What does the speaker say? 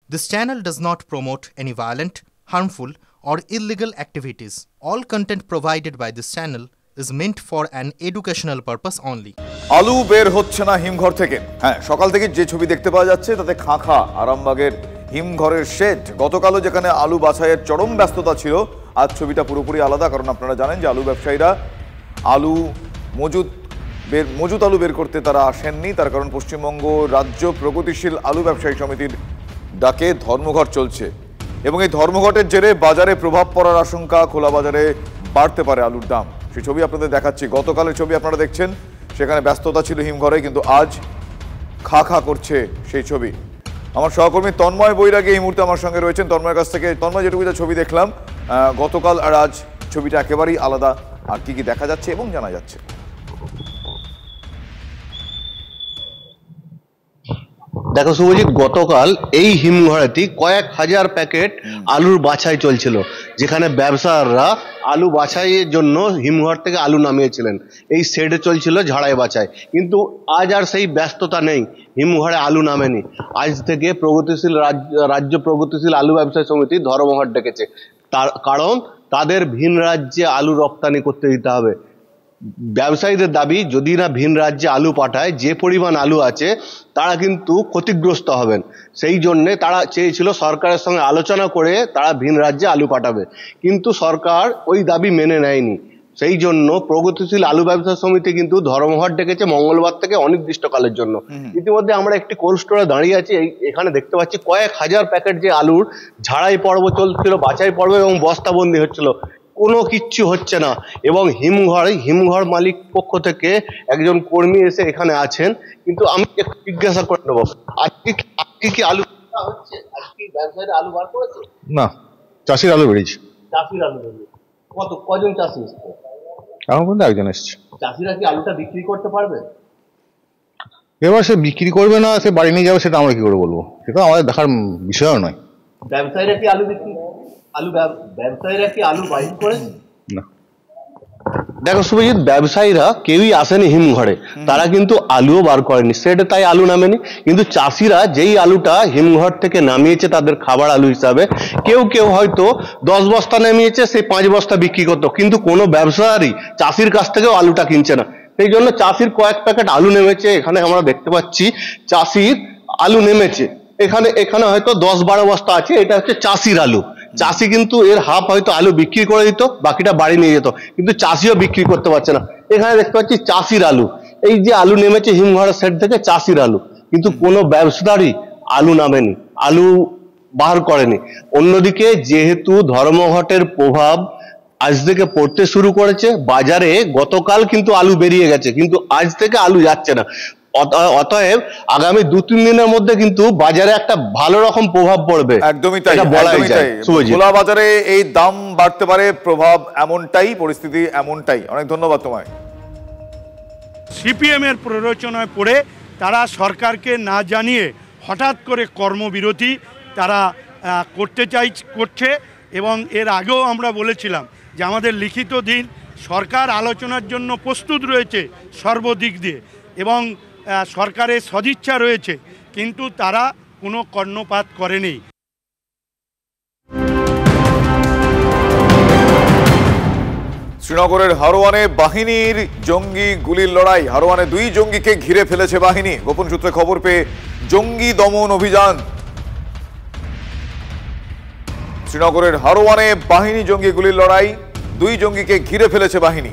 This channel does not promote any violent, harmful, or illegal activities. All content provided by this channel is meant for an educational purpose only. আলু বের হচ্ছে না হিমঘর থেকে। হ্যাঁ, সকাল থেকে যে ছবি দেখতে পাওয়া যাচ্ছে তাতে খাঁখা আরামবাগের হিমঘরের শেড। গতকালও যেখানে আলু বাছাইয়ের চরম ব্যস্ততা ছিল, আজ ছবিটা পুরোপুরি আলাদা। কারণ আপনারা জানেন যে আলু ব্যবসায়ীরা আলু মজুত আলু বের করতে তারা আসেননি। তার কারণ পশ্চিমবঙ্গ রাজ্য প্রগতিশীল আলু ব্যবসায়ী সমিতির ডাকে ধর্মঘট চলছে এবং এই ধর্মঘটের জেরে বাজারে প্রভাব পড়ার আশঙ্কা, খোলা বাজারে বাড়তে পারে আলুর দাম। সেই ছবি আপনাদের দেখাচ্ছি। গতকালের ছবি আপনারা দেখছেন, সেখানে ব্যস্ততা ছিল হিমঘরে, কিন্তু আজ খা খা করছে সেই ছবি। আমার সহকর্মী তন্ময় বৈরাগী এই মুহূর্তে আমার সঙ্গে রয়েছেন। তন্ময়ের কাছ থেকে, তন্ময়, যেটুকু ছবি দেখলাম গতকাল আর আজ ছবিটা একেবারেই আলাদা, আর কি কি দেখা যাচ্ছে এবং জানা যাচ্ছে? দেখো শুভজিৎ, গতকাল এই হিমঘরেতে কয়েক হাজার প্যাকেট আলুর বাছাই চলছিল, যেখানে ব্যবসায়ীরা আলু বাছাইয়ের জন্য হিমঘর থেকে আলু নামিয়েছিলেন। এই শেডে চলছিল ঝাড়াই বাছাই, কিন্তু আজ আর সেই ব্যস্ততা নেই, হিমঘরে আলু নামেনি। আজ থেকে রাজ্য প্রগতিশীল আলু ব্যবসায়ী সমিতি ধর্মঘট ডেকেছে। তার কারণ তাদের ভিন রাজ্যে আলু রপ্তানি করতে দিতে হবে। ব্যবসায়ীদের দাবি, যদি না ভিন রাজ্যে আলু পাঠায়, যে পরিমাণ আলু আছে তারা কিন্তু ক্ষতিগ্রস্ত হবেন। সেই জন্যে তারা চেয়েছিল সরকারের সঙ্গে আলোচনা করে তারা ভিন রাজ্যে আলু পাঠাবে, কিন্তু সরকার ওই দাবি মেনে নেয়নি। সেই জন্য প্রগতিশীল আলু ব্যবসা সমিতি কিন্তু ধর্মঘট ডেকেছে মঙ্গলবার থেকে অনির্দিষ্টকালের জন্য। ইতিমধ্যে আমরা একটি কোল্ড স্টোরে দাঁড়িয়ে আছি। এখানে দেখতে পাচ্ছি কয়েক হাজার প্যাকেট যে আলুর ঝাড়াই পর্ব চলছিল, বাছাই পর্ব এবং বস্তাবন্দি হচ্ছিল, কোনো কিচ্ছু হচ্ছে না। এবং হিমঘর মালিক পক্ষ থেকে একজন কর্মী এসে এখানে আছেন, কিন্তু আমি একটু জিজ্ঞাসা করে নেবো, আজকে কি আলু হচ্ছে? আজকে ব্যবসায়ীরা আলু বার করেছে? না, চাষির আলু বেরিয়েছে। চাষির আলু বেরিয়েছে। কজন চাষি এসছে? এখন পর্যন্ত একজন এসছে। চাষিরা কি আলুটা বিক্রি করতে পারবে? এবার সে বিক্রি করবে না সে বাড়ি নিয়ে যাবে, সেটা আমরা কি করে বলবো? সেটা আমাদের দেখার বিষয়ও নয়। ব্যবসায়ীরা কি আলু বাইর করেছে? না। দেখো শুভজিৎ, ব্যবসায়ীরা কেউই আসেনি হিমঘরে, তারা কিন্তু আলুও বার করেনি, সেটা তাই আলু নামেনি। কিন্তু চাষিরা যেই আলুটা হিমঘর থেকে নামিয়েছে তাদের খাবার আলু হিসাবে, কেউ হয়তো 10 বস্তা নামিয়েছে, সেই 5 বস্তা বিক্রি করতো, কিন্তু কোনো ব্যবসায়ী চাষির কাছ থেকেও আলুটা কিনছে না। সেই জন্য চাষির কয়েক প্যাকেট আলু নেমেছে। এখানে আমরা দেখতে পাচ্ছি চাষির আলু নেমেছে। এখানে হয়তো 10-12 বস্তা আছে, এটা হচ্ছে চাষির আলু। চাষি কিন্তু এর হাফ হয়তো আলু বিক্রি করে দিত, বাকিটা বাড়ি নিয়ে যেত, কিন্তু চাষিও বিক্রি করতে পারছে না। এখানে দেখতে পাচ্ছি চাষির আলু, এই যে আলু নেমেছে হিমঘরের সেট থেকে, চাষির আলু, কিন্তু কোনো ব্যবসাদারই আলু নামেনি, আলু বার করেনি। অন্যদিকে যেহেতু ধর্মঘটের প্রভাব আজ থেকে পড়তে শুরু করেছে বাজারে, গতকাল কিন্তু আলু বেরিয়ে গেছে, কিন্তু আজ থেকে আলু যাচ্ছে না। অতএব আগামী 2-3 দিনের মধ্যে কিন্তু বাজারে একটা ভালো রকম প্রভাব পড়বে। একদমই তাই, একদমই তাই। খোলা বাজারে এই দাম বাড়তে পারে, প্রভাব এমনটাই, পরিস্থিতি এমনটাই। অনেক ধন্যবাদ তোমায়। সিপিএম এর প্ররোচনায় পড়ে তারা সরকারকে না জানিয়ে হঠাৎ করে কর্মবিরতি তারা করছে। এবং এর আগেও আমরা বলেছিলাম যে আমাদের লিখিত দিন, সরকার আলোচনার জন্য প্রস্তুত রয়েছে সর্বদিক দিয়ে, এবং সরকারের সদিচ্ছা রয়েছে, কিন্তু তারা কোনো কর্ণপাত করেনি। শ্রীনগরের হারোয়ানে বাহিনীর জঙ্গি গুলির লড়াই। হারোয়ানে 2 জঙ্গিকে ঘিরে ফেলেছে বাহিনী। গোপন সূত্রে খবর পেয়ে জঙ্গি দমন অভিযান। শ্রীনগরের হারোয়ানে বাহিনী জঙ্গি গুলির লড়াই, 2 জঙ্গিকে ঘিরে ফেলেছে বাহিনী।